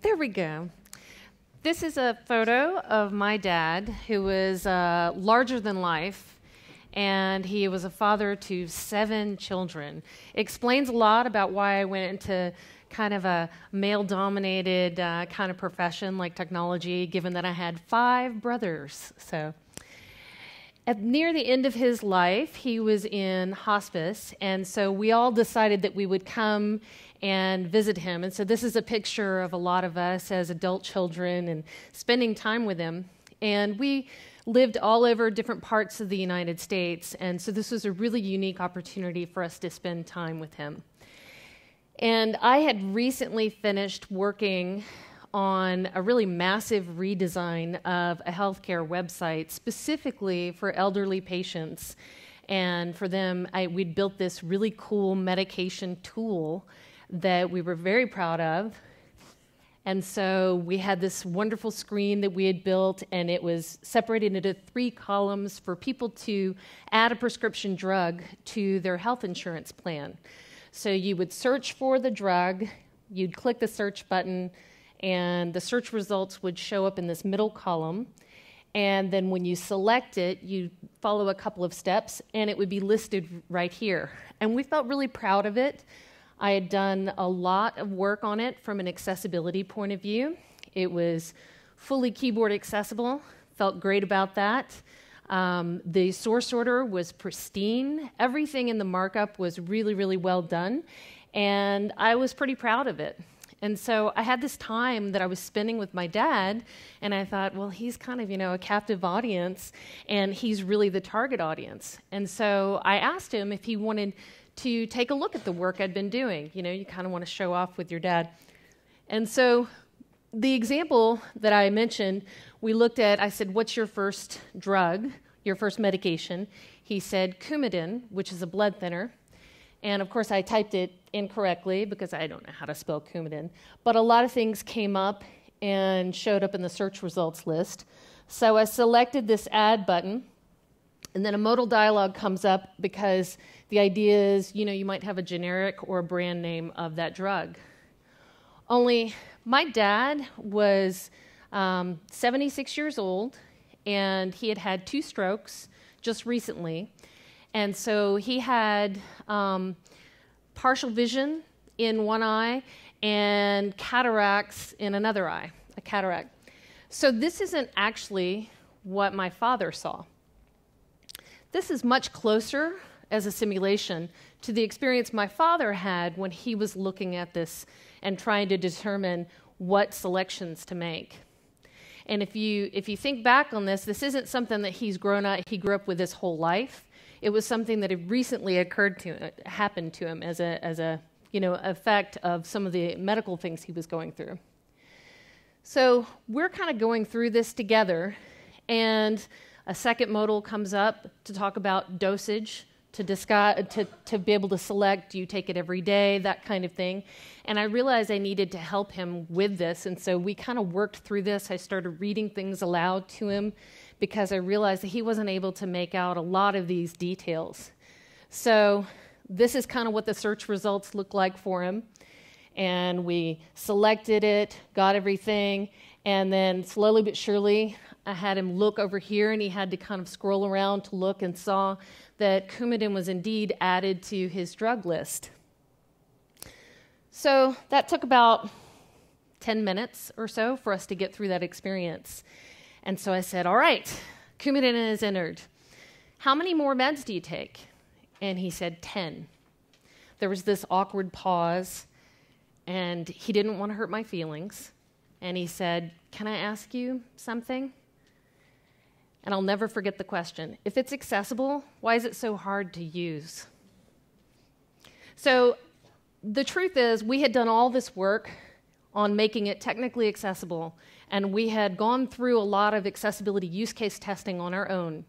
There we go. This is a photo of my dad, who was larger than life, and he was a father to 7 children. It explains a lot about why I went into kind of a male-dominated kind of profession like technology, given that I had 5 brothers. So, near the end of his life, he was in hospice, and so we all decided that we would come and visit him. And so this is a picture of a lot of us as adult children and spending time with him. And we lived all over different parts of the United States, and so this was a really unique opportunity for us to spend time with him. And I had recently finished working on a really massive redesign of a healthcare website specifically for elderly patients. And for them, we'd built this really cool medication tool that we were very proud of. And so we had this wonderful screen that we had built, and it was separated into 3 columns for people to add a prescription drug to their health insurance plan. So you would search for the drug, you'd click the search button, and the search results would show up in this middle column. And then when you select it, you follow a couple of steps, and it would be listed right here. And we felt really proud of it. I had done a lot of work on it from an accessibility point of view. It was fully keyboard accessible, felt great about that. The source order was pristine. Everything in the markup was really, really well done, and I was pretty proud of it. And so I had this time that I was spending with my dad, and I thought, well, he's kind of, a captive audience, and he's really the target audience. And so I asked him if he wanted to take a look at the work I'd been doing. You kind of want to show off with your dad. And so the example that I mentioned, we looked at, I said, what's your first drug, your first medication? He said Coumadin, which is a blood thinner. And of course, I typed it incorrectly because I don't know how to spell Coumadin. But a lot of things came up and showed up in the search results list. So I selected this add button, and then a modal dialog comes up because the idea is, you might have a generic or a brand name of that drug. Only my dad was 76 years old, and he had had 2 strokes just recently. And so he had partial vision in one eye and cataracts in another eye, a cataract. So this isn't actually what my father saw. This is much closer as a simulation to the experience my father had when he was looking at this and trying to determine what selections to make. And if you think back on this isn't something that he grew up with his whole life. It was something that had recently happened to him as a effect of some of the medical things he was going through. So we're kind of going through this together, and a second modal comes up to talk about dosage, to be able to select, do you take it every day, that kind of thing. And I realized I needed to help him with this, and so we kind of worked through this. I started reading things aloud to him because I realized that he wasn't able to make out a lot of these details. So this is kind of what the search results look like for him. And we selected it, got everything, and then slowly but surely, I had him look over here, and he had to kind of scroll around to look, and saw that Coumadin was indeed added to his drug list. So that took about 10 minutes or so for us to get through that experience. And so I said, all right, Coumadin is entered. How many more meds do you take? And he said 10. There was this awkward pause, and he didn't want to hurt my feelings. And he said, can I ask you something? And I'll never forget the question. If it's accessible, why is it so hard to use? So the truth is, we had done all this work on making it technically accessible, and we had gone through a lot of accessibility use case testing on our own.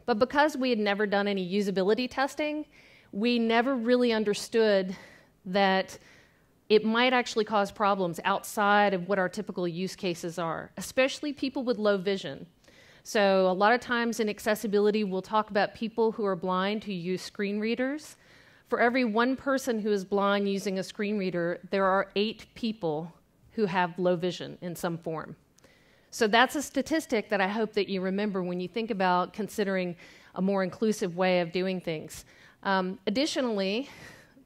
But because we had never done any usability testing, we never really understood that it might actually cause problems outside of what our typical use cases are, especially people with low vision. So a lot of times in accessibility, we'll talk about people who are blind who use screen readers. For every 1 person who is blind using a screen reader, there are 8 people who have low vision in some form. So that's a statistic that I hope that you remember when you think about considering a more inclusive way of doing things. Additionally,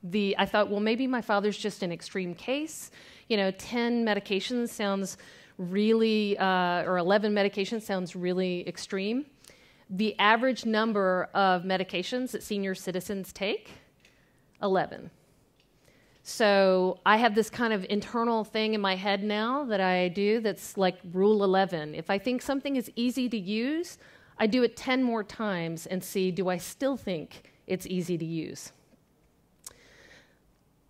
I thought, well, maybe my father's just an extreme case. 10 medications sounds really, or 11 medications sounds really extreme. The average number of medications that senior citizens take, 11. So I have this kind of internal thing in my head now that I do that's like rule 11. If I think something is easy to use, I do it 10 more times and see, do I still think it's easy to use?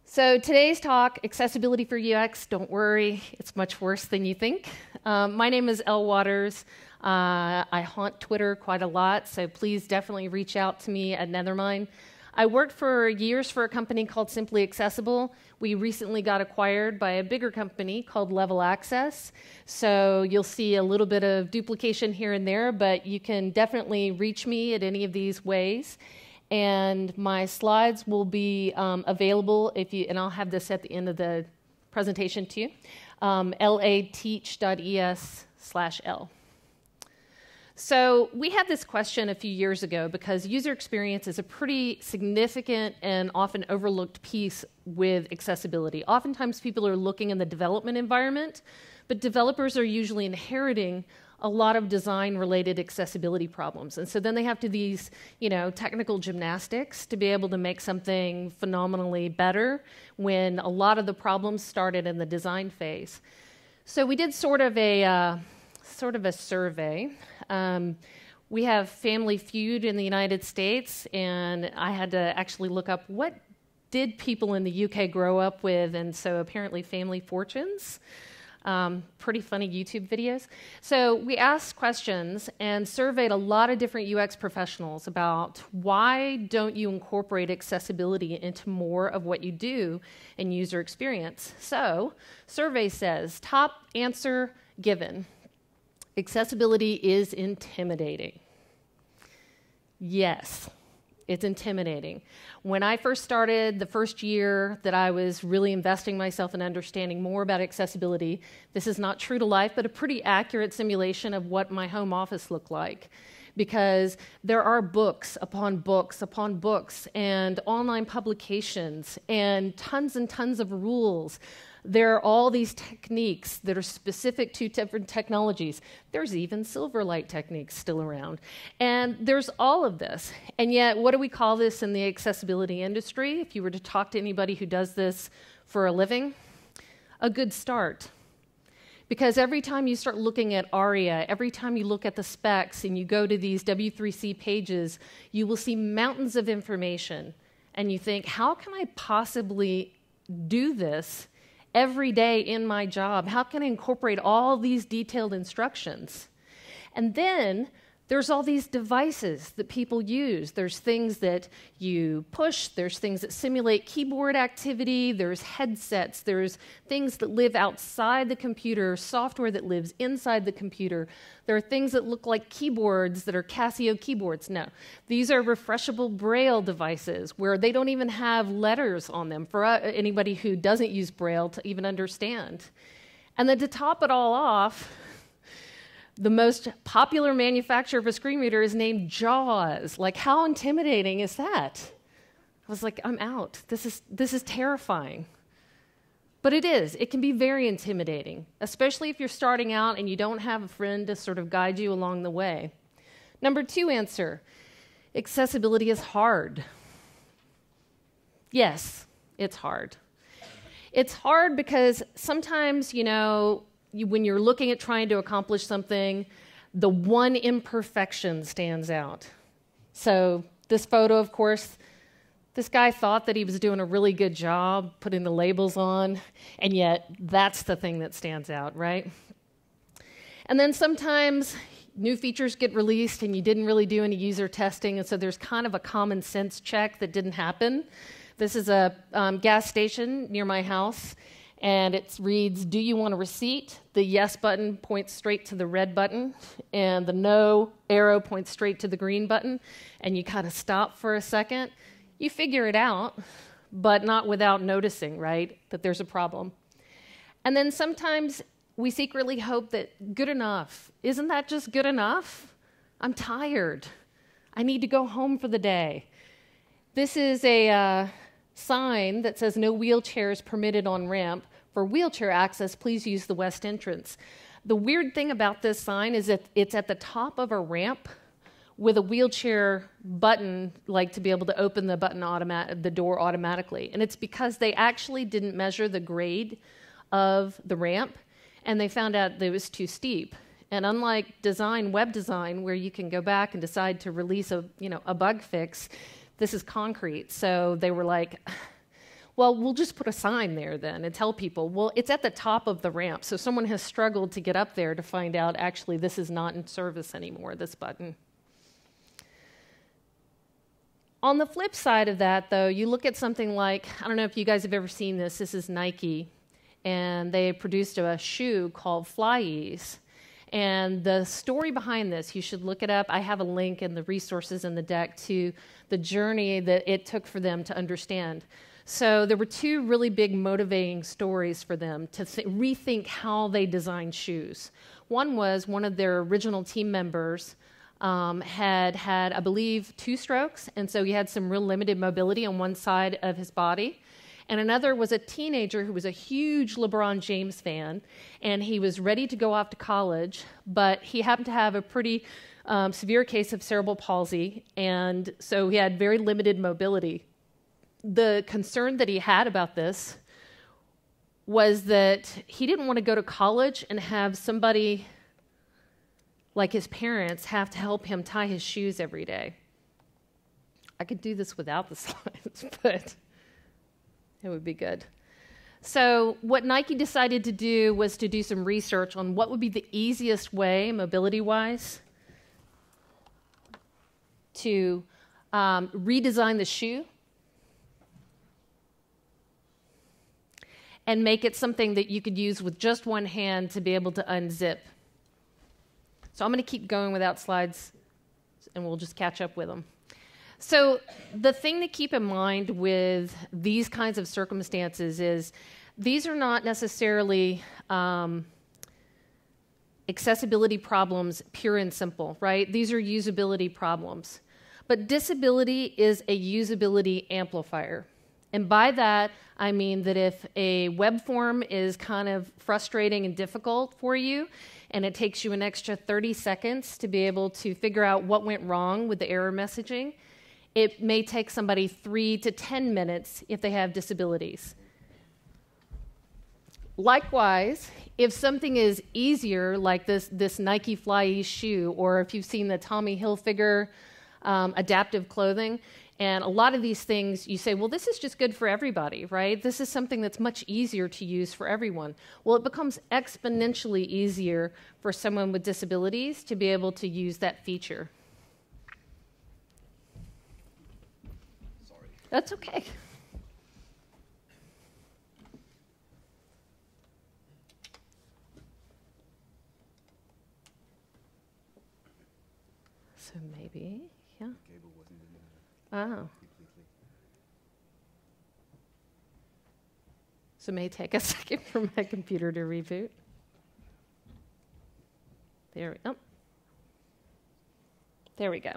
So today's talk, accessibility for UX, don't worry, it's much worse than you think. My name is Elle Waters. I haunt Twitter quite a lot, so please definitely reach out to me at Nethermind. I worked for years for a company called Simply Accessible. We recently got acquired by a bigger company called Level Access. So you'll see a little bit of duplication here and there, but you can definitely reach me at any of these ways. And my slides will be available and I'll have this at the end of the presentation too. lateach.es/L. So we had this question a few years ago because user experience is a pretty significant and often overlooked piece with accessibility. Oftentimes people are looking in the development environment, but developers are usually inheriting a lot of design-related accessibility problems. And so then they have to do these, technical gymnastics to be able to make something phenomenally better when a lot of the problems started in the design phase. So we did sort of a survey. We have Family Feud in the United States, and I had to actually look up what did people in the UK grow up with, and so apparently Family Fortunes. Pretty funny YouTube videos. So we asked questions and surveyed a lot of different UX professionals about why don't you incorporate accessibility into more of what you do in user experience. So survey says, top answer given, accessibility is intimidating. Yes. It's intimidating. When I first started, the first year that I was really investing myself in understanding more about accessibility, this is not true to life, but a pretty accurate simulation of what my home office looked like. Because there are books upon books upon books and online publications and tons of rules. There are all these techniques that are specific to different technologies. There's even Silverlight techniques still around. And there's all of this. And yet, what do we call this in the accessibility industry? If you were to talk to anybody who does this for a living, a good start. Because every time you start looking at ARIA, every time you look at the specs and you go to these W3C pages, you will see mountains of information. And you think, how can I possibly do this every day in my job? How can I incorporate all these detailed instructions? And then there's all these devices that people use. There's things that you push. There's things that simulate keyboard activity. There's headsets. There's things that live outside the computer, software that lives inside the computer. There are things that look like keyboards that are Casio keyboards. No, these are refreshable Braille devices where they don't even have letters on them for anybody who doesn't use Braille to even understand. And then to top it all off, the most popular manufacturer of a screen reader is named JAWS. Like, how intimidating is that? I was like, I'm out. This is terrifying. But it is. It can be very intimidating, especially if you're starting out and you don't have a friend to sort of guide you along the way. Number 2 answer, accessibility is hard. Yes, it's hard. It's hard because sometimes, when you're looking at trying to accomplish something, the one imperfection stands out. So this photo, of course, this guy thought that he was doing a really good job putting the labels on, and yet that's the thing that stands out, right? And then sometimes new features get released and you didn't really do any user testing, and so there's kind of a common sense check that didn't happen. This is a gas station near my house. And it reads, do you want a receipt? The yes button points straight to the red button, and the no arrow points straight to the green button. And you kind of stop for a second. You figure it out, but not without noticing, right, that there's a problem. And then sometimes we secretly hope that good enough. Isn't that just good enough? I'm tired. I need to go home for the day. This is a sign that says no wheelchairs permitted on ramp. For wheelchair access, please use the west entrance. The weird thing about this sign is that it's at the top of a ramp with a wheelchair button, like to be able to open the door automatically. And it's because they actually didn't measure the grade of the ramp, and they found out that it was too steep. And unlike web design, where you can go back and decide to release a bug fix, this is concrete. So they were like, well, we'll just put a sign there then and tell people, well, it's at the top of the ramp. So someone has struggled to get up there to find out, actually, this is not in service anymore, this button. On the flip side of that, though, you look at something like, I don't know if you guys have ever seen this. This is Nike, and they produced a shoe called Fly Ease. And the story behind this, you should look it up. I have a link in the resources in the deck to the journey that it took for them to understand. So there were two really big motivating stories for them to rethink how they designed shoes. One was one of their original team members had, I believe, 2 strokes, and so he had some real limited mobility on one side of his body. And another was a teenager who was a huge LeBron James fan, and he was ready to go off to college, but he happened to have a pretty severe case of cerebral palsy, and so he had very limited mobility. The concern that he had about this was that he didn't want to go to college and have somebody like his parents have to help him tie his shoes every day. I could do this without the slides, but it would be good. So what Nike decided to do was to do some research on what would be the easiest way, mobility-wise, to redesign the shoe and make it something that you could use with just one hand to be able to unzip. So I'm going to keep going without slides, and we'll just catch up with them. So the thing to keep in mind with these kinds of circumstances is these are not necessarily accessibility problems, pure and simple, right? These are usability problems. But disability is a usability amplifier. And by that, I mean that if a web form is kind of frustrating and difficult for you, and it takes you an extra 30 seconds to be able to figure out what went wrong with the error messaging, it may take somebody 3 to 10 minutes if they have disabilities. Likewise, if something is easier, like this Nike Fly Ease shoe, or if you've seen the Tommy Hilfiger adaptive clothing, and a lot of these things, you say, well, this is just good for everybody, right? This is something that's much easier to use for everyone. Well, it becomes exponentially easier for someone with disabilities to be able to use that feature. Sorry. That's okay. So maybe, yeah. Oh. So it may take a second for my computer to reboot. There we go.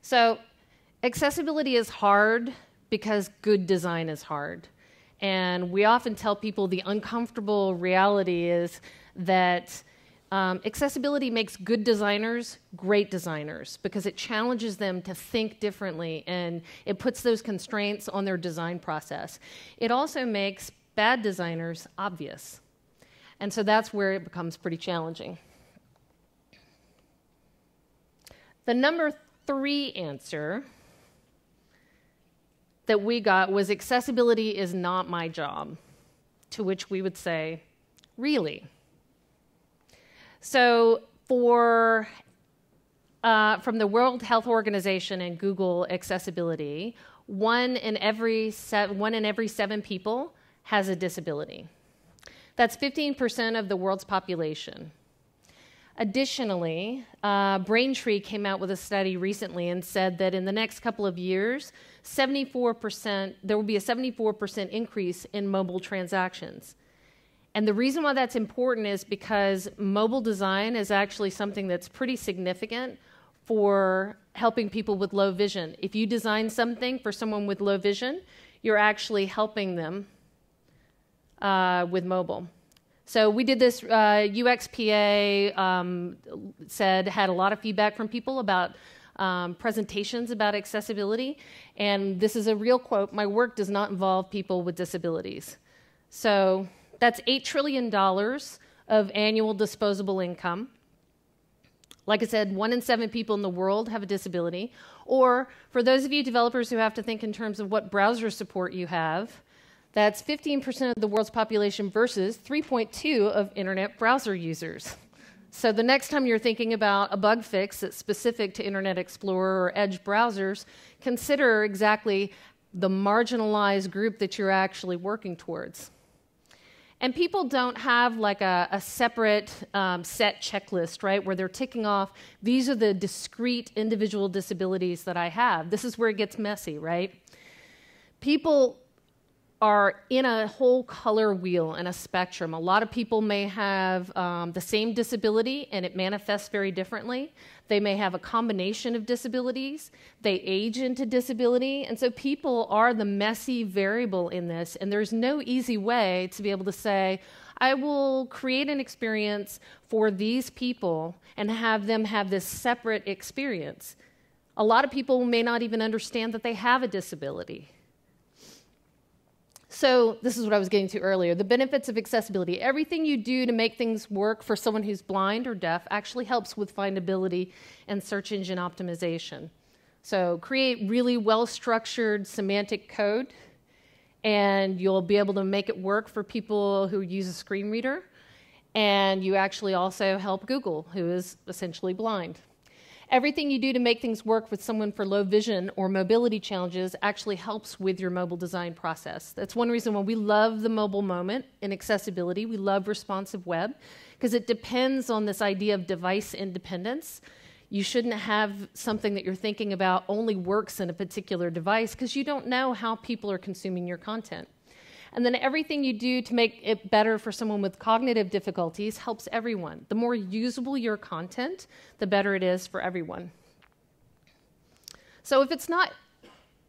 So accessibility is hard because good design is hard. And we often tell people the uncomfortable reality is that accessibility makes good designers great designers because it challenges them to think differently and it puts those constraints on their design process. It also makes bad designers obvious. And so that's where it becomes pretty challenging. The number 3 answer that we got was accessibility is not my job, to which we would say, really? So from the World Health Organization and Google accessibility, 1 in every 7 people has a disability. That's 15% of the world's population. Additionally, Braintree came out with a study recently and said that in the next couple of years, there will be a 74% increase in mobile transactions. And the reason why that's important is because mobile design is actually something that's pretty significant for helping people with low vision. If you design something for someone with low vision, you're actually helping them with mobile. So we did this, UXPA had a lot of feedback from people about presentations about accessibility, and this is a real quote: "My work does not involve people with disabilities." So that's $8 trillion of annual disposable income. Like I said, 1 in 7 people in the world have a disability. Or for those of you developers who have to think in terms of what browser support you have, that's 15% of the world's population versus 3.2 of internet browser users. So the next time you're thinking about a bug fix that's specific to Internet Explorer or Edge browsers, consider exactly the marginalized group that you're actually working towards. And people don't have like a separate set checklist, right, where they're ticking off, these are the discrete individual disabilities that I have. This is where it gets messy, right? People are in a whole color wheel and a spectrum. A lot of people may have the same disability and it manifests very differently. They may have a combination of disabilities. They age into disability. And so people are the messy variable in this. And there's no easy way to be able to say, I will create an experience for these people and have them have this separate experience. A lot of people may not even understand that they have a disability. So this is what I was getting to earlier, the benefits of accessibility. Everything you do to make things work for someone who's blind or deaf actually helps with findability and search engine optimization. So create really well-structured semantic code, and you'll be able to make it work for people who use a screen reader. And you actually also help Google, who is essentially blind. Everything you do to make things work with someone for low vision or mobility challenges actually helps with your mobile design process. That's one reason why we love the mobile moment in accessibility. We love responsive web because it depends on this idea of device independence. You shouldn't have something that you're thinking about only works in a particular device because you don't know how people are consuming your content. And then everything you do to make it better for someone with cognitive difficulties helps everyone. The more usable your content, the better it is for everyone. So if it's not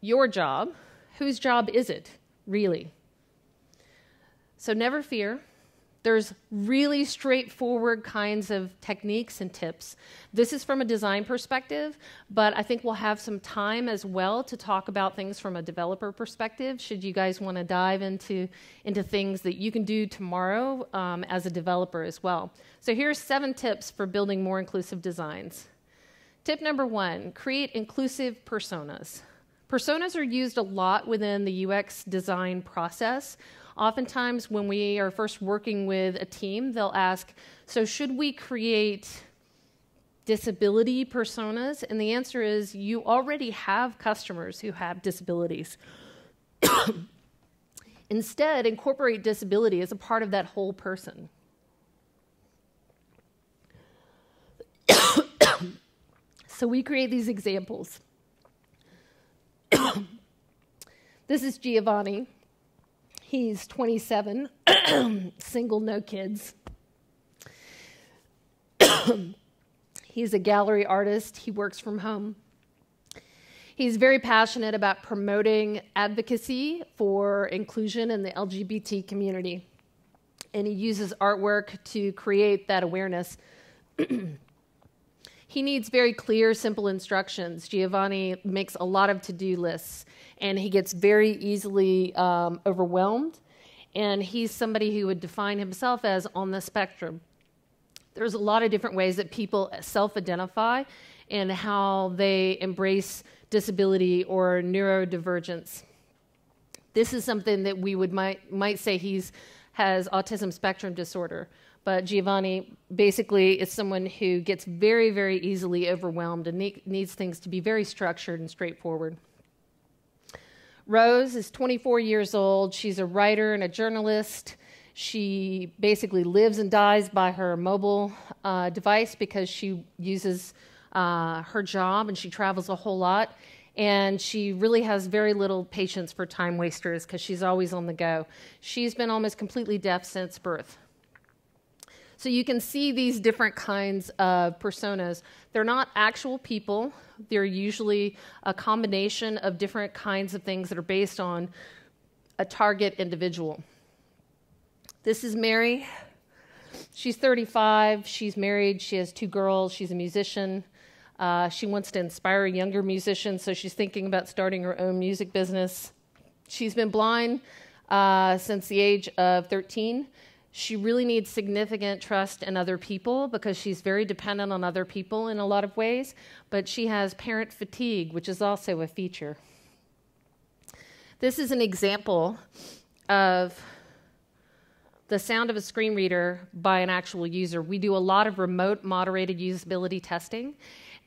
your job, whose job is it, really? So never fear. There's really straightforward kinds of techniques and tips. This is from a design perspective, but I think we'll have some time as well to talk about things from a developer perspective, should you guys want to dive into things that you can do tomorrow as a developer as well. So here's 7 tips for building more inclusive designs. Tip number 1, create inclusive personas. Personas are used a lot within the UX design process. Oftentimes, when we are first working with a team, they'll ask, so should we create disability personas? And the answer is, you already have customers who have disabilities. Instead, incorporate disability as a part of that whole person. So we create these examples. This is Giovanni. He's 27, single, no kids. He's a gallery artist. He works from home. He's very passionate about promoting advocacy for inclusion in the LGBT community. And he uses artwork to create that awareness. He needs very clear, simple instructions. Giovanni makes a lot of to-do lists, and he gets very easily overwhelmed. And he's somebody who would define himself as on the spectrum. There's a lot of different ways that people self-identify and how they embrace disability or neurodivergence. This is something that we might say has autism spectrum disorder. But Giovanni basically is someone who gets very, very easily overwhelmed and needs things to be very structured and straightforward. Rose is 24 years old. She's a writer and a journalist. She basically lives and dies by her mobile device because she uses her job and she travels a whole lot. And she really has very little patience for time wasters because she's always on the go. She's been almost completely deaf since birth. So you can see these different kinds of personas. They're not actual people. They're usually a combination of different kinds of things that are based on a target individual. This is Mary. She's 35. She's married. She has 2 girls. She's a musician. She wants to inspire younger musicians, so she's thinking about starting her own music business. She's been blind since the age of 13. She really needs significant trust in other people because she's very dependent on other people in a lot of ways, but she has parent fatigue, which is also a feature. This is an example of the sound of a screen reader by an actual user. We do a lot of remote moderated usability testing,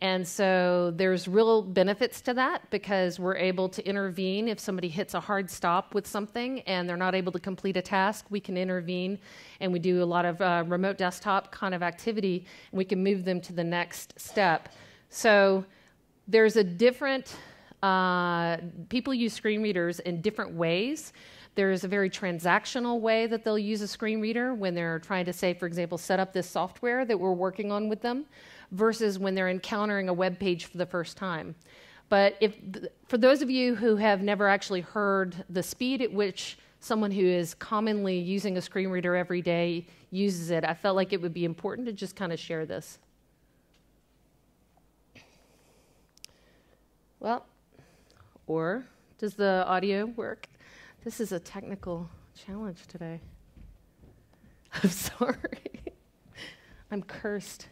and so there's real benefits to that because we're able to intervene if somebody hits a hard stop with something and they're not able to complete a task. We can intervene, and we do a lot of remote desktop kind of activity, and we can move them to the next step. So there's a different, people use screen readers in different ways. There's a very transactional way that they'll use a screen reader when they're trying to, say, for example, set up this software that we're working on with them, versus when they're encountering a web page for the first time. But for those of you who have never actually heard the speed at which someone who is commonly using a screen reader every day uses it, I felt like it would be important to just kind of share this. Well, or does the audio work? This is a technical challenge today. I'm sorry. I'm cursed.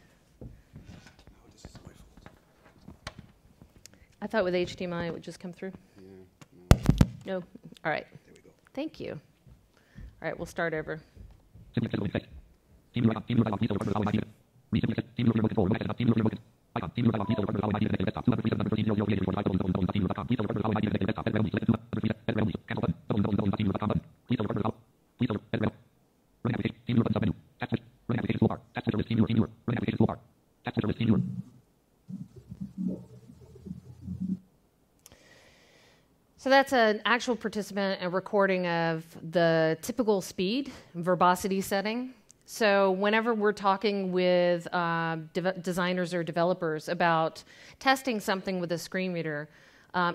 I thought with HDMI it would just come through. Yeah, No. All right. there we go. Thank you. All right, we'll start over. So that's an actual participant, a recording of the typical speed, verbosity setting. So whenever we're talking with designers or developers about testing something with a screen reader,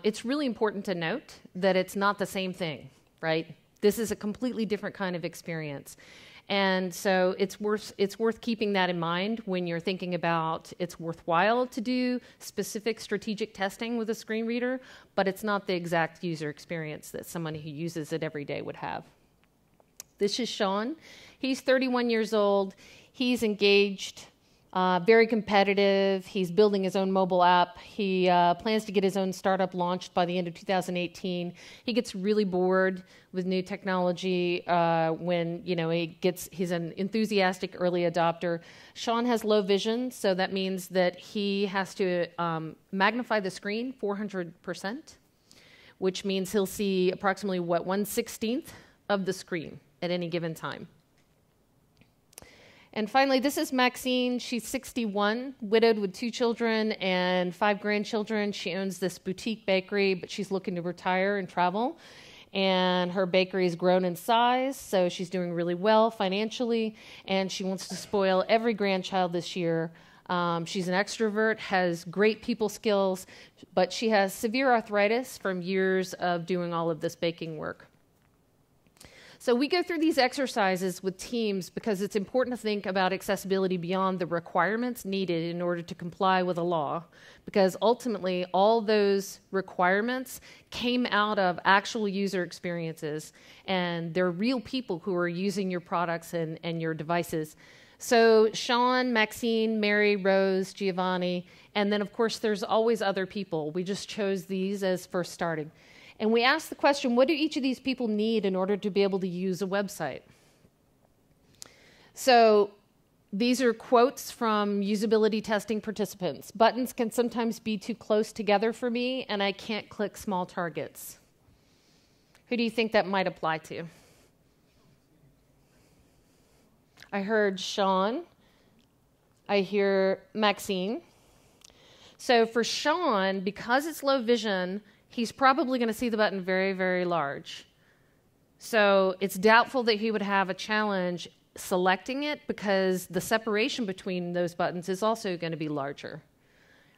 it's really important to note that it's not the same thing, right? This is a completely different kind of experience. And so it's worth keeping that in mind when you're thinking about it's worthwhile to do specific strategic testing with a screen reader, but it's not the exact user experience that someone who uses it every day would have. This is Sean. He's 31 years old. He's engaged, very competitive. He's building his own mobile app. He plans to get his own startup launched by the end of 2018. He gets really bored with new technology when he's an enthusiastic early adopter. Sean has low vision, so that means that he has to magnify the screen 400%, which means he'll see approximately 1/16 of the screen at any given time. And finally, this is Maxine. She's 61, widowed with 2 children and 5 grandchildren. She owns this boutique bakery, but she's looking to retire and travel. And her bakery has grown in size, so she's doing really well financially, and she wants to spoil every grandchild this year. She's an extrovert, has great people skills, but she has severe arthritis from years of doing all of this baking work. So we go through these exercises with teams because it's important to think about accessibility beyond the requirements needed in order to comply with a law, because ultimately all those requirements came out of actual user experiences, and they're real people who are using your products and your devices. So Sean, Maxine, Mary, Rose, Giovanni, and then of course there's always other people. We just chose these as first starting. And we asked the question, what do each of these people need in order to be able to use a website? So these are quotes from usability testing participants. Buttons can sometimes be too close together for me, and I can't click small targets. Who do you think that might apply to? I heard Sean. I hear Maxine. So for Sean, because it's low vision, he's probably going to see the button very, very large. So it's doubtful that he would have a challenge selecting it because the separation between those buttons is also going to be larger.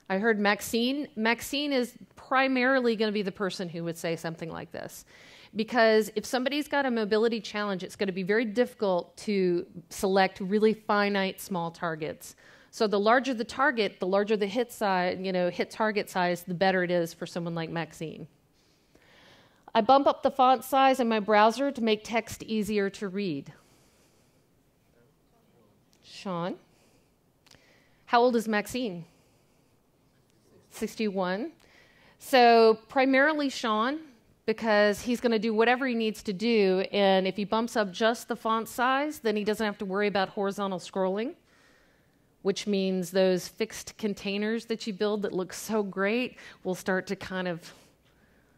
I heard Maxine. Maxine is primarily going to be the person who would say something like this. Because if somebody's got a mobility challenge, it's going to be very difficult to select really finite small targets. So the larger the target, the larger the hit size, hit target size, the better it is for someone like Maxine. I bump up the font size in my browser to make text easier to read. Sean. How old is Maxine? 61. So primarily Sean, because he's going to do whatever he needs to do, and if he bumps up just the font size, then he doesn't have to worry about horizontal scrolling, which means those fixed containers that you build that look so great will start to kind of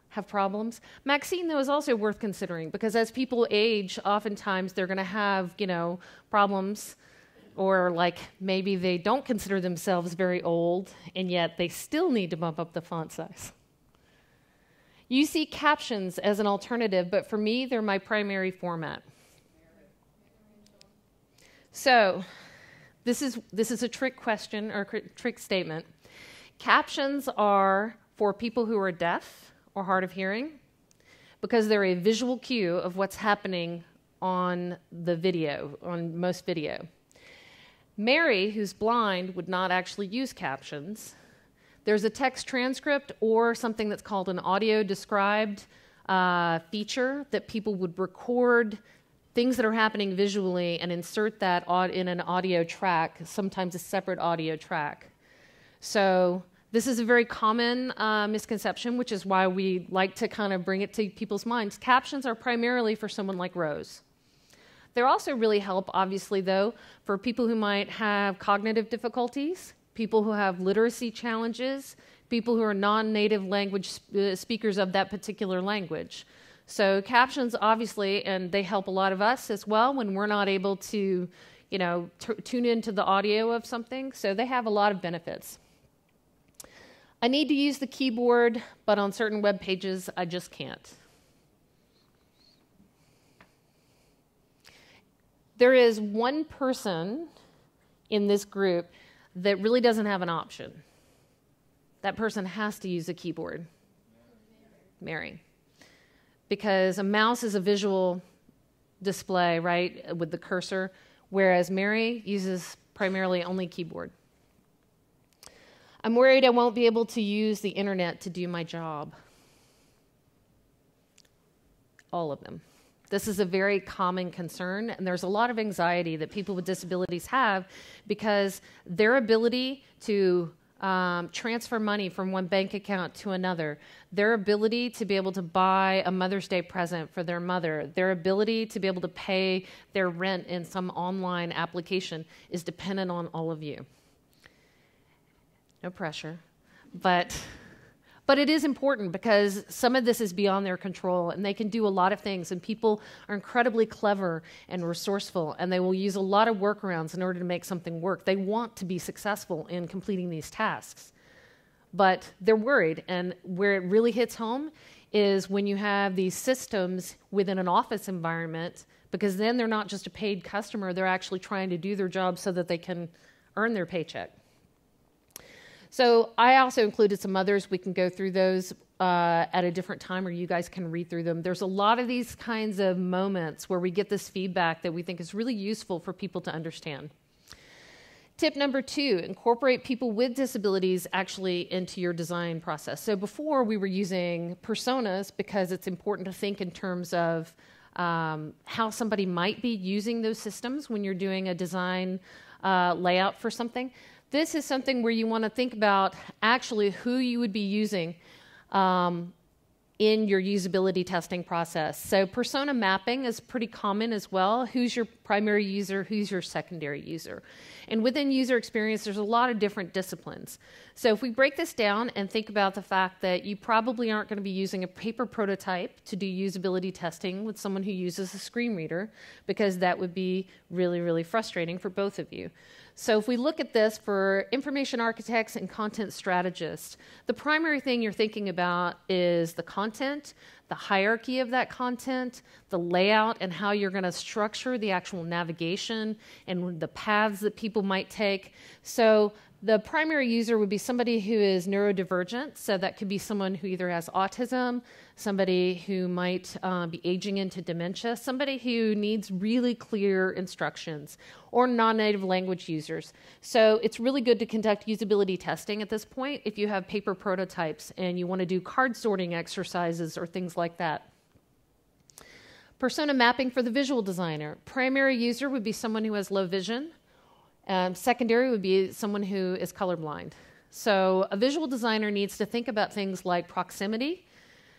have problems. Maxine, though, is also worth considering, because as people age, oftentimes they're going to have, problems, or like maybe they don't consider themselves very old, and yet they still need to bump up the font size. You see captions as an alternative, but for me, they're my primary format. So this is a trick question or trick statement. Captions are for people who are deaf or hard of hearing because they're a visual cue of what's happening on the video, on most video. Mary, who's blind, would not actually use captions. There's a text transcript or something that's called an audio described feature that people would record things that are happening visually and insert that in an audio track, sometimes a separate audio track. So this is a very common misconception, which is why we like to kind of bring it to people's minds. Captions are primarily for someone like Rose. They also really help, obviously, though, for people who might have cognitive difficulties, people who have literacy challenges, people who are non-native language speakers of that particular language. So captions, obviously, and they help a lot of us as well when we're not able to, tune into the audio of something. So they have a lot of benefits. I need to use the keyboard, but on certain web pages, I just can't. There is one person in this group that really doesn't have an option. That person has to use a keyboard. Mary. Because a mouse is a visual display, right, with the cursor, whereas Mary uses primarily only keyboard. I'm worried I won't be able to use the internet to do my job. All of them. This is a very common concern, and there's a lot of anxiety that people with disabilities have because their ability to transfer money from one bank account to another, their ability to be able to buy a Mother's Day present for their mother, their ability to be able to pay their rent in some online application is dependent on all of you. No pressure, but it is important because some of this is beyond their control and they can do a lot of things, and people are incredibly clever and resourceful, and they will use a lot of workarounds in order to make something work. They want to be successful in completing these tasks, but they're worried, and where it really hits home is when you have these systems within an office environment, because then they're not just a paid customer, they're actually trying to do their job so that they can earn their paycheck. So I also included some others. We can go through those at a different time, or you guys can read through them. There's a lot of these kinds of moments where we get this feedback that we think is really useful for people to understand. Tip number 2, incorporate people with disabilities actually into your design process. So before we were using personas because it's important to think in terms of how somebody might be using those systems when you're doing a design layout for something. This is something where you want to think about actually who you would be using in your usability testing process. So persona mapping is pretty common as well. Who's your primary user? Who's your secondary user? And within user experience, there's a lot of different disciplines. So if we break this down and think about the fact that you probably aren't going to be using a paper prototype to do usability testing with someone who uses a screen reader, because that would be really, really frustrating for both of you. So if we look at this for information architects and content strategists, the primary thing you're thinking about is the content, the hierarchy of that content, the layout, and how you're going to structure the actual navigation and the paths that people might take. So the primary user would be somebody who is neurodivergent, so that could be someone who either has autism, somebody who might be aging into dementia, somebody who needs really clear instructions, or non-native language users. So it's really good to conduct usability testing at this point if you have paper prototypes and you want to do card sorting exercises or things like that. Persona mapping for the visual designer. Primary user would be someone who has low vision. Secondary would be someone who is colorblind. So a visual designer needs to think about things like proximity.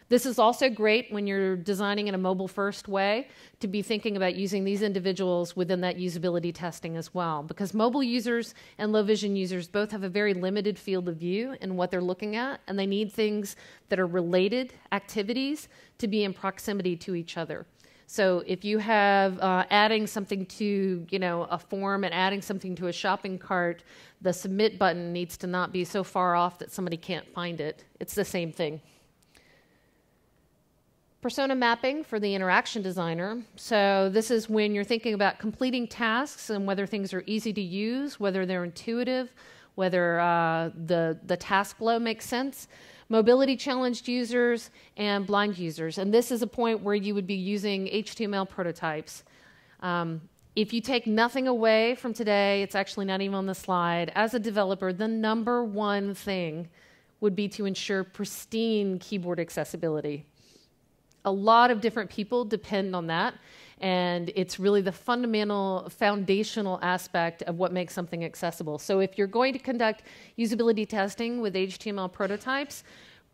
This is also great when you're designing in a mobile-first way to be thinking about using these individuals within that usability testing as well, because mobile users and low vision users both have a very limited field of view in what they're looking at, and they need things that are related activities to be in proximity to each other. So if you have adding something to, a form and adding something to a shopping cart, the submit button needs to not be so far off that somebody can't find it. It's the same thing. Persona mapping for the interaction designer. So this is when you're thinking about completing tasks and whether things are easy to use, whether they're intuitive, whether the task flow makes sense. Mobility challenged users and blind users. And this is a point where you would be using HTML prototypes. If you take nothing away from today, it's actually not even on the slide. As a developer, the number one thing would be to ensure pristine keyboard accessibility. A lot of different people depend on that, and it's really the fundamental, foundational aspect of what makes something accessible. So if you're going to conduct usability testing with HTML prototypes,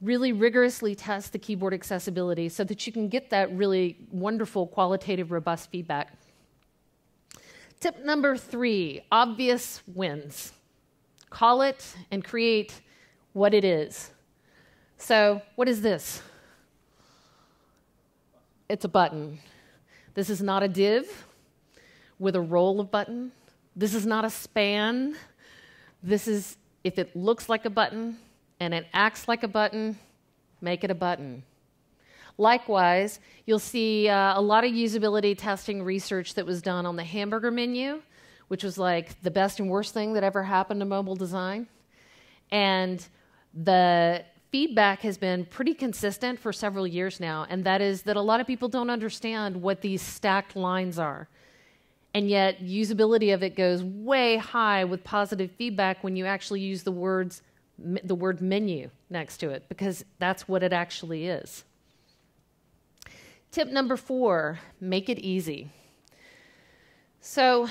really rigorously test the keyboard accessibility so that you can get that really wonderful, qualitative, robust feedback. Tip number 3, obvious wins. Call it and create what it is. So what is this? It's a button. This is not a div with a roll of button. This is not a span. This is, if it looks like a button and it acts like a button, make it a button. Likewise, you'll see a lot of usability testing research that was done on the hamburger menu, which was like the best and worst thing that ever happened to mobile design. And the feedback has been pretty consistent for several years now, and that is that a lot of people don't understand what these stacked lines are. And yet, usability of it goes way high with positive feedback when you actually use the word menu next to it, because that's what it actually is. Tip number 4, make it easy. So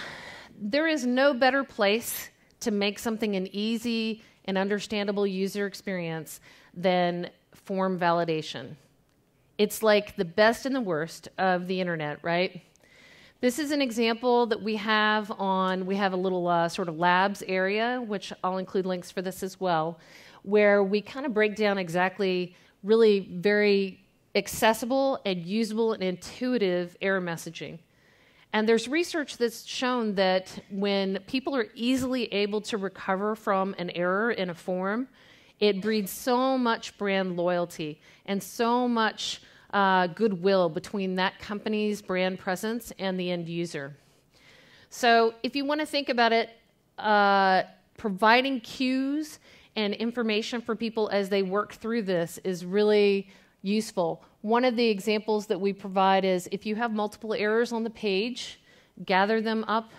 there is no better place to make something an easy and understandable user experience than form validation. It's like the best and the worst of the internet, right? This is an example that we have a little sort of labs area, which I'll include links for this as well, where we kind of break down exactly really very accessible and usable and intuitive error messaging. And there's research that's shown that when people are easily able to recover from an error in a form, it breeds so much brand loyalty and so much goodwill between that company's brand presence and the end user. So if you want to think about it, providing cues and information for people as they work through this is really useful. One of the examples that we provide is if you have multiple errors on the page, gather them up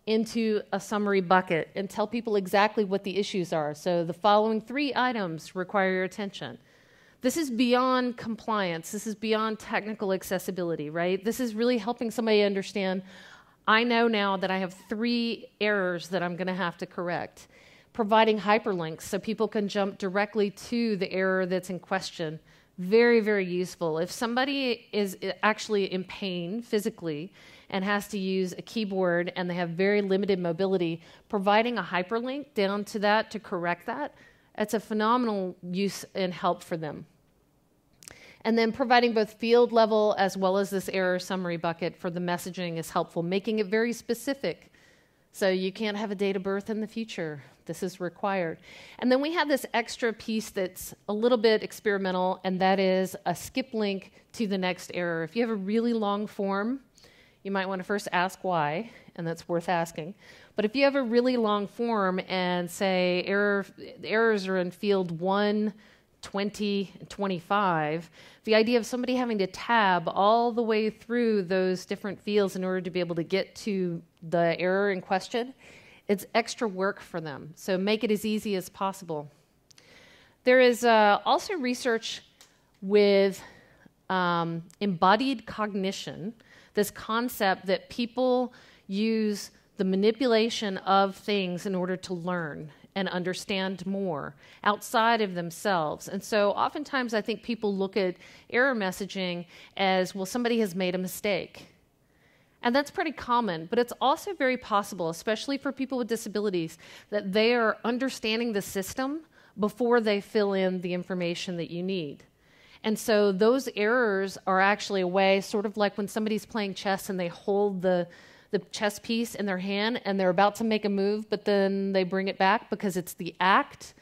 into a summary bucket and tell people exactly what the issues are. So the following 3 items require your attention. This is beyond compliance. This is beyond technical accessibility, right? This is really helping somebody understand, I know now that I have 3 errors that I'm going to have to correct. Providing hyperlinks so people can jump directly to the error that's in question. Very, very useful. If somebody is actually in pain physically and has to use a keyboard and they have very limited mobility, providing a hyperlink down to that to correct that, it's a phenomenal use and help for them. And then providing both field level as well as this error summary bucket for the messaging is helpful, making it very specific. So you can't have a date of birth in the future. This is required. And then we have this extra piece that's a little bit experimental, and that is a skip link to the next error. If you have a really long form, you might want to first ask why, and that's worth asking. But if you have a really long form and say errors are in field 1, 20, and 25, the idea of somebody having to tab all the way through those different fields in order to be able to get to the error in question, it's extra work for them. So make it as easy as possible. There is also research with embodied cognition, this concept that people use the manipulation of things in order to learn and understand more outside of themselves. And so oftentimes I think people look at error messaging as, well, somebody has made a mistake. And that's pretty common, but it's also very possible, especially for people with disabilities, that they are understanding the system before they fill in the information that you need. And so those errors are actually a way, sort of like when somebody's playing chess and they hold the chess piece in their hand and they're about to make a move, but then they bring it back because it's the act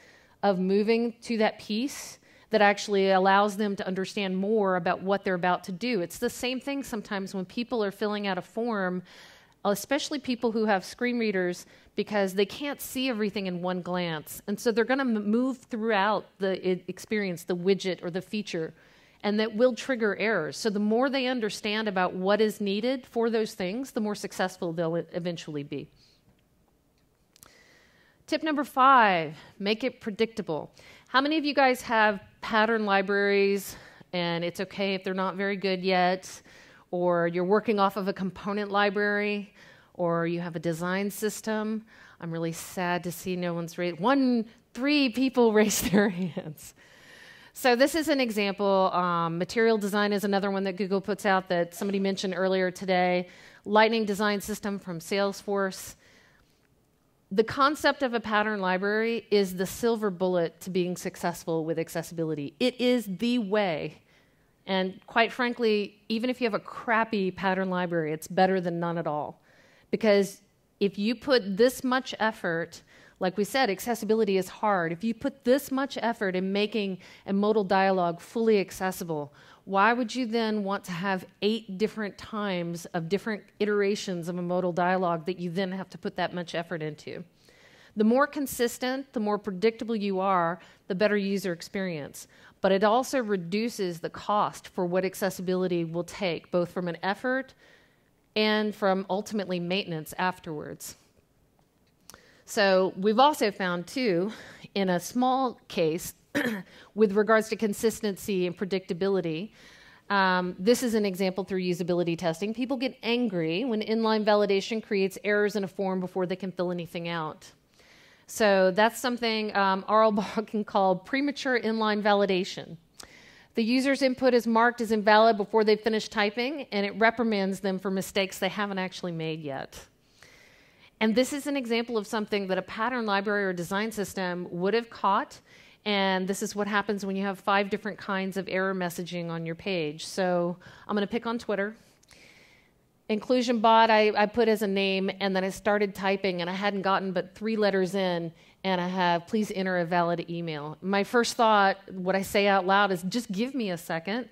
of moving to that piece that actually allows them to understand more about what they're about to do. It's the same thing sometimes when people are filling out a form, especially people who have screen readers, because they can't see everything in one glance. And so they're going to move throughout the experience, the widget or the feature, and that will trigger errors. So the more they understand about what is needed for those things, the more successful they'll eventually be. Tip number 5, make it predictable. How many of you guys have pattern libraries, and it's okay if they're not very good yet, or you're working off of a component library, or you have a design system? I'm really sad to see no one's raised. 3 people raised their hands. So this is an example. Material design is another one that Google puts out that somebody mentioned earlier today. Lightning design system from Salesforce. The concept of a pattern library is the silver bullet to being successful with accessibility. It is the way. And quite frankly, even if you have a crappy pattern library, it's better than none at all. Because if you put this much effort, like we said, accessibility is hard. If you put this much effort in making a modal dialogue fully accessible, why would you then want to have 8 different times of different iterations of a modal dialogue that you then have to put that much effort into? The more consistent, the more predictable you are, the better user experience. But it also reduces the cost for what accessibility will take, both from an effort and from ultimately maintenance afterwards. So we've also found, too, in a small case, with regards to consistency and predictability, this is an example through usability testing. People get angry when inline validation creates errors in a form before they can fill anything out. So that's something Arlbaugh can call premature inline validation. The user's input is marked as invalid before they finish typing, and it reprimands them for mistakes they haven't actually made yet. And this is an example of something that a pattern library or design system would have caught, and this is what happens when you have 5 different kinds of error messaging on your page. So I'm going to pick on Twitter. Inclusion bot, I put as a name, and then I started typing, and I hadn't gotten but 3 letters in, and I have, please enter a valid email. My first thought, what I say out loud is, just give me a second,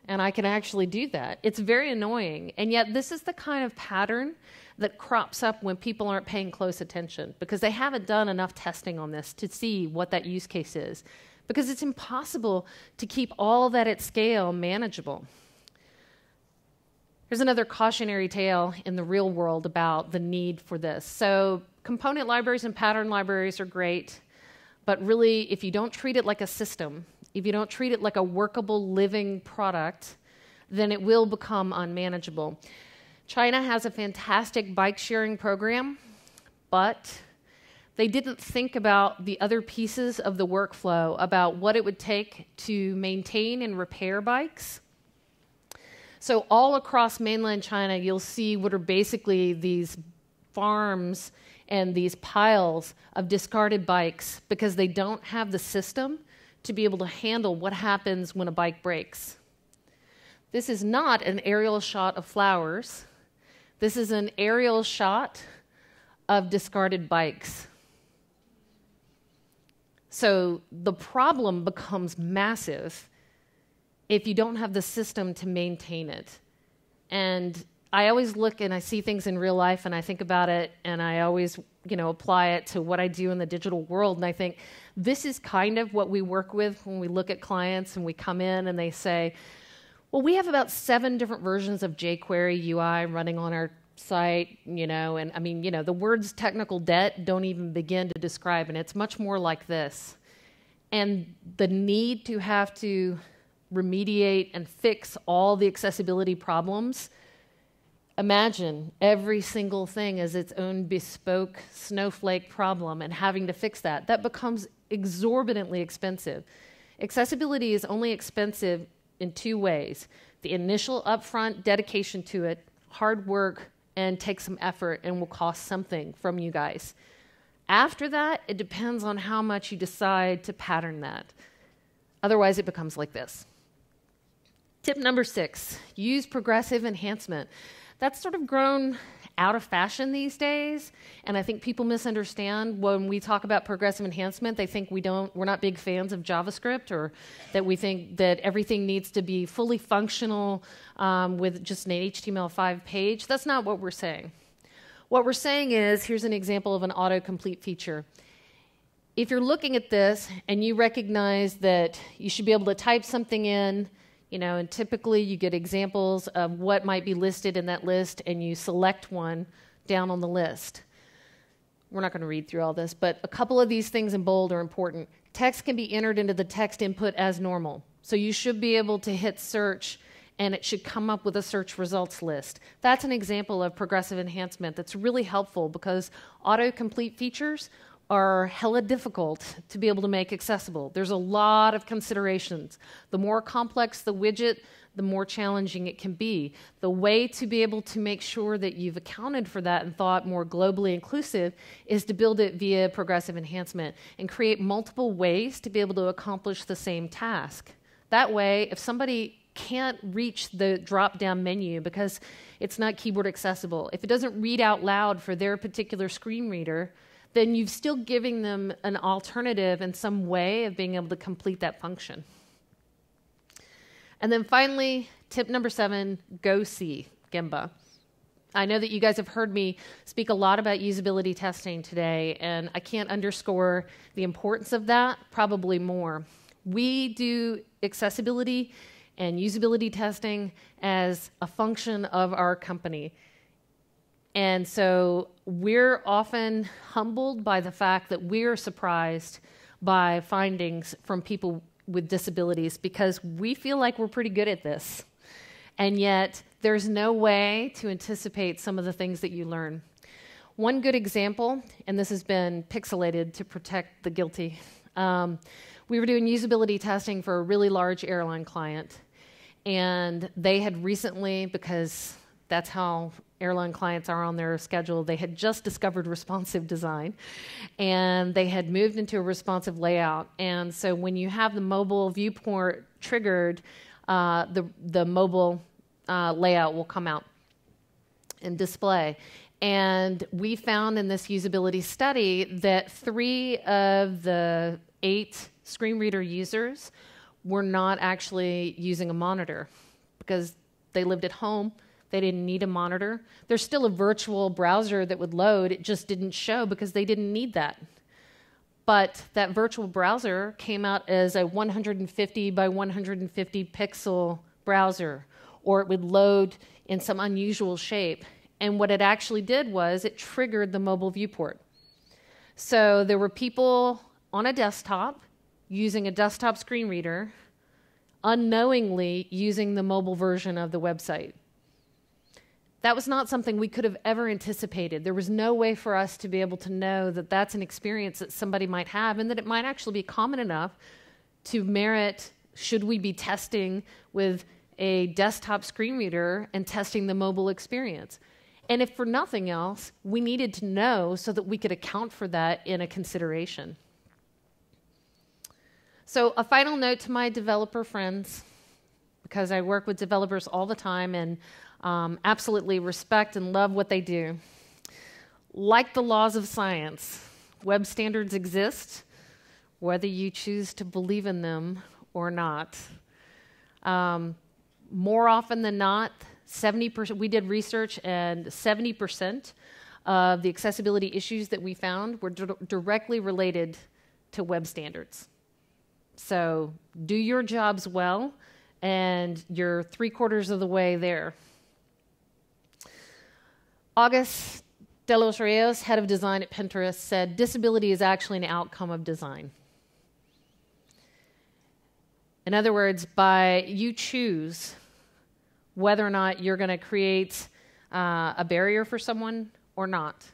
and I can actually do that. It's very annoying, and yet this is the kind of pattern that crops up when people aren't paying close attention because they haven't done enough testing on this to see what that use case is, because it's impossible to keep all that at scale manageable. Here's another cautionary tale in the real world about the need for this. So component libraries and pattern libraries are great, but really if you don't treat it like a system, if you don't treat it like a workable living product, then it will become unmanageable. China has a fantastic bike sharing program, but They didn't think about the other pieces of the workflow, about what it would take to maintain and repair bikes. So all across mainland China, you'll see what are basically these farms and these piles of discarded bikes because they don't have the system to be able to handle what happens when a bike breaks. This is not an aerial shot of flowers. This is an aerial shot of discarded bikes. So the problem becomes massive if you don't have the system to maintain it. And I always look and I see things in real life and I think about it and I always, apply it to what I do in the digital world. And I think this is kind of what we work with when we look at clients and we come in and they say, well, we have about 7 different versions of jQuery UI running on our site, and the words technical debt don't even begin to describe, and it's much more like this. And the need to have to remediate and fix all the accessibility problems, imagine every single thing as its own bespoke snowflake problem and having to fix that. That becomes exorbitantly expensive. Accessibility is only expensive in 2 ways. The initial upfront dedication to it, hard work, and take some effort and will cost something from you guys. After that, it depends on how much you decide to pattern that. Otherwise, it becomes like this. Tip number 6, use progressive enhancement. That's sort of grown out of fashion these days, and I think people misunderstand when we talk about progressive enhancement. They think we're not big fans of JavaScript, or that we think that everything needs to be fully functional with just an HTML5 page. That's not what we're saying. What we're saying is, here's an example of an autocomplete feature. If you're looking at this and you recognize that you should be able to type something in, and typically you get examples of what might be listed in that list, and you select one down on the list. We're not going to read through all this, but a couple of these things in bold are important. Text can be entered into the text input as normal. So you should be able to hit search, and it should come up with a search results list. That's an example of progressive enhancement that's really helpful because autocomplete features are hella difficult to be able to make accessible. There's a lot of considerations. The more complex the widget, the more challenging it can be. The way to be able to make sure that you've accounted for that and thought more globally inclusive is to build it via progressive enhancement and create multiple ways to be able to accomplish the same task. That way, if somebody can't reach the drop-down menu because it's not keyboard accessible, if it doesn't read out loud for their particular screen reader, then you're still giving them an alternative and some way of being able to complete that function. And then finally, tip number 7, go see Gemba. I know that you guys have heard me speak a lot about usability testing today, and I can't underscore the importance of that probably more. We do accessibility and usability testing as a function of our company. And so we're often humbled by the fact that we're surprised by findings from people with disabilities because we feel like we're pretty good at this. And yet there's no way to anticipate some of the things that you learn. One good example, and this has been pixelated to protect the guilty, we were doing usability testing for a really large airline client. And they had recently, because that's how airline clients are on their schedule, they had just discovered responsive design, and they had moved into a responsive layout. And so when you have the mobile viewport triggered, the mobile layout will come out and display. And we found in this usability study that 3 of the 8 screen reader users were not actually using a monitor because they lived at home. They didn't need a monitor. There's still a virtual browser that would load. It just didn't show because they didn't need that. But that virtual browser came out as a 150 by 150 pixel browser, or it would load in some unusual shape. And what it actually did was it triggered the mobile viewport. So there were people on a desktop using a desktop screen reader, unknowingly using the mobile version of the website. That was not something we could have ever anticipated. There was no way for us to be able to know that that's an experience that somebody might have and that it might actually be common enough to merit, should we be testing with a desktop screen reader and testing the mobile experience. And if for nothing else, we needed to know so that we could account for that in a consideration. So a final note to my developer friends, because I work with developers all the time and absolutely respect and love what they do. Like the laws of science, web standards exist, whether you choose to believe in them or not. More often than not, 70%, we did research, and 70% of the accessibility issues that we found were directly related to web standards. So do your jobs well, and you're 3/4 of the way there. August de los Rios, head of design at Pinterest, said, disability is actually an outcome of design. In other words, you choose whether or not you're going to create a barrier for someone or not.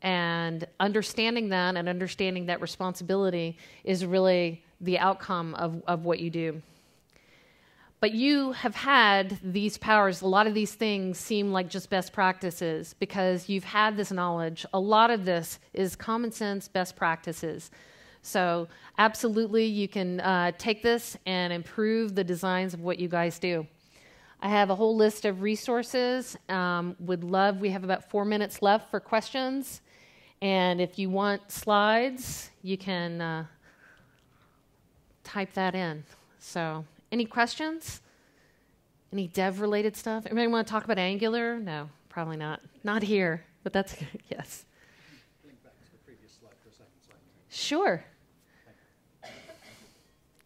And understanding that and understanding that responsibility is really the outcome of what you do. But you have had these powers. A lot of these things seem like just best practices because you've had this knowledge. A lot of this is common sense best practices. So absolutely, you can take this and improve the designs of what you guys do. I have a whole list of resources. We have about 4 minutes left for questions. And if you want slides, you can type that in. So any questions? Any dev-related stuff? Anybody want to talk about Angular? No, probably not. Not here, but that's good. Yes. Link back to the previous slide for a second. Sure.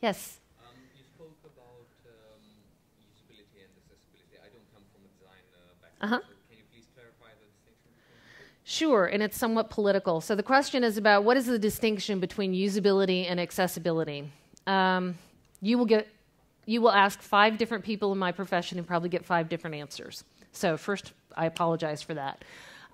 Yes. You spoke about usability and accessibility. I don't come from a design background, so can you please clarify the distinction between them? Sure, and it's somewhat political. So the question is about what is the distinction between usability and accessibility? You will ask 5 different people in my profession and probably get 5 different answers. So first, I apologize for that.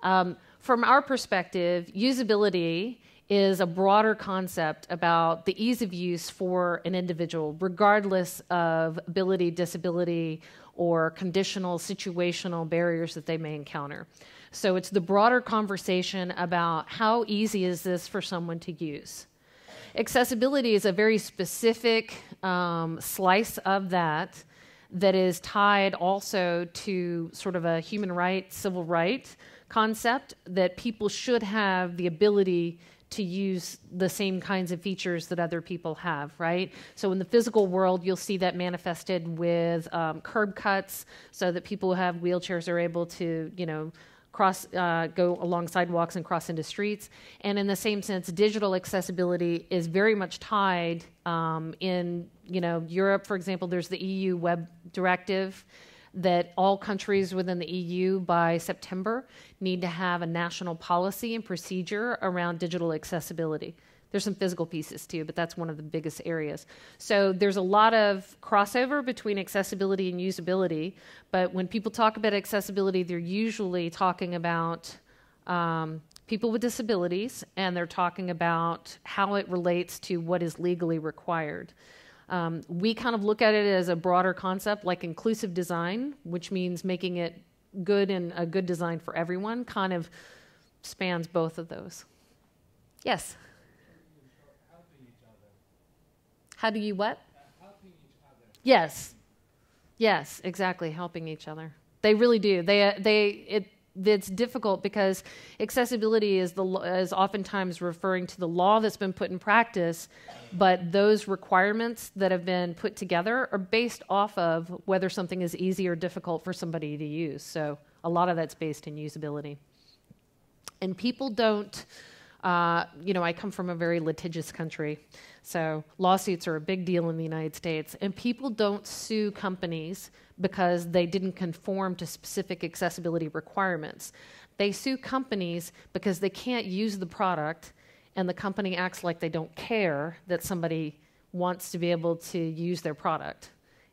From our perspective, usability is a broader concept about the ease of use for an individual, regardless of ability, disability, or conditional, situational barriers that they may encounter. So it's the broader conversation about how easy is this for someone to use. Accessibility is a very specific slice of that is tied also to sort of a human right, civil right concept that people should have the ability to use the same kinds of features that other people have, right? So in the physical world, you'll see that manifested with curb cuts so that people who have wheelchairs are able to, go along sidewalks and cross into streets. And in the same sense, digital accessibility is very much tied in, Europe, for example, there's the EU Web Directive that all countries within the EU by September need to have a national policy and procedure around digital accessibility. There's some physical pieces too, but that's one of the biggest areas. So there's a lot of crossover between accessibility and usability, but when people talk about accessibility, they're usually talking about people with disabilities, and they're talking about how it relates to what is legally required. We kind of look at it as a broader concept like inclusive design, which means making it good and a good design for everyone, kind of spans both of those. Yes? How do you what? Helping each other. Yes. Yes, exactly, helping each other. They really do. It's difficult because accessibility is oftentimes referring to the law that's been put in practice, but those requirements that have been put together are based off of whether something is easy or difficult for somebody to use. So a lot of that's based in usability. And people don't, I come from a very litigious country, so lawsuits are a big deal in the United States, and people don't sue companies because they didn't conform to specific accessibility requirements. They sue companies because they can't use the product, and the company acts like they don't care that somebody wants to be able to use their product.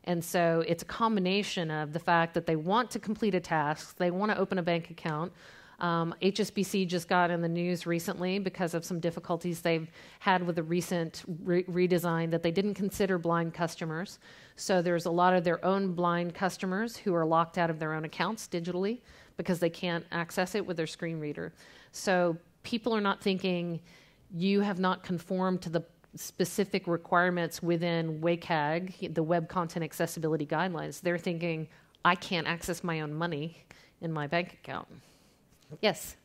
And so it's a combination of the fact that they want to complete a task, they want to open a bank account. HSBC just got in the news recently because of some difficulties they've had with a recent redesign that they didn't consider blind customers. So there's a lot of their own blind customers who are locked out of their own accounts digitally because they can't access it with their screen reader. So people are not thinking, you have not conformed to the specific requirements within WCAG, the Web Content Accessibility Guidelines. They're thinking, I can't access my own money in my bank account. Yes?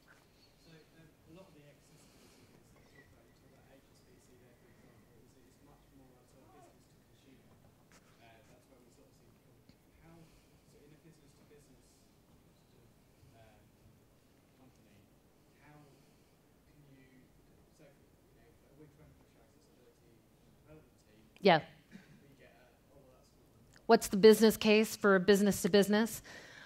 So a lot of the accessibility that you talk about HSBC there, for example, is much more sort of business to consumer. That's where we sort of see how, so in a business to business company, how can you, so we're trying to push accessibility development team. Yeah. We get all that sort of. What's the business case for business to business?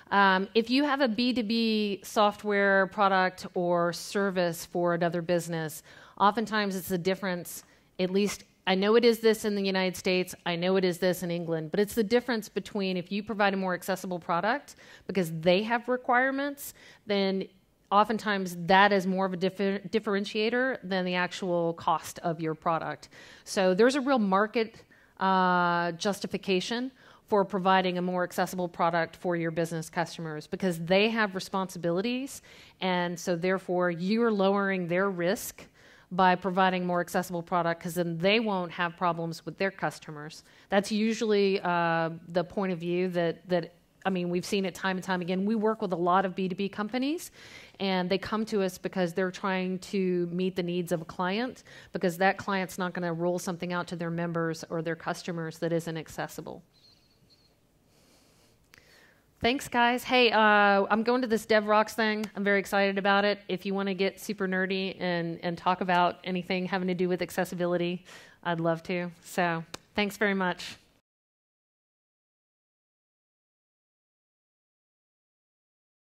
If you have a B2B software product or service for another business, oftentimes it's the difference, at least I know it is this in the United States, I know it is this in England, but it's the difference between if you provide a more accessible product because they have requirements, then oftentimes that is more of a differentiator than the actual cost of your product. So there's a real market justification for providing a more accessible product for your business customers because they have responsibilities, and so therefore you're lowering their risk by providing more accessible product because then they won't have problems with their customers. That's usually the point of view that I mean, we've seen it time and time again. We work with a lot of B2B companies, and they come to us because they're trying to meet the needs of a client because that client's not going to roll something out to their members or their customers that isn't accessible. Thanks, guys. Hey, I'm going to this DevRocks thing. I'm very excited about it. If you want to get super nerdy and talk about anything having to do with accessibility, I'd love to. So thanks very much.